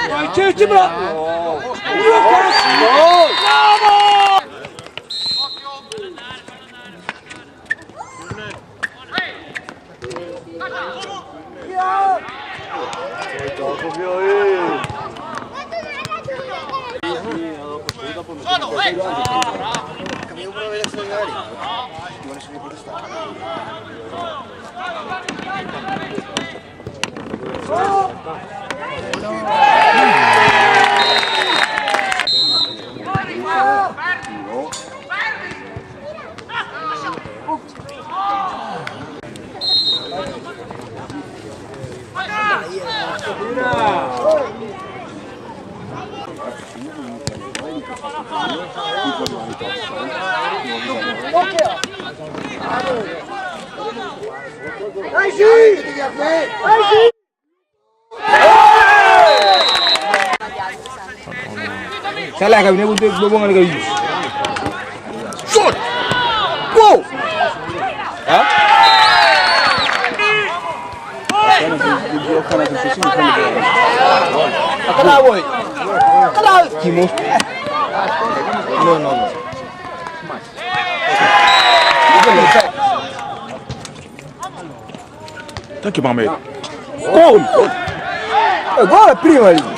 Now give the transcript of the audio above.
Vai, cerchi bravo! Bravo! Salah kami ni untuk berbual dengan kau. Shot. Wow. Ha? Kalah boy. Kalah. Kimo. No. Thank you, Mohamed. Goal! Goal prima lì!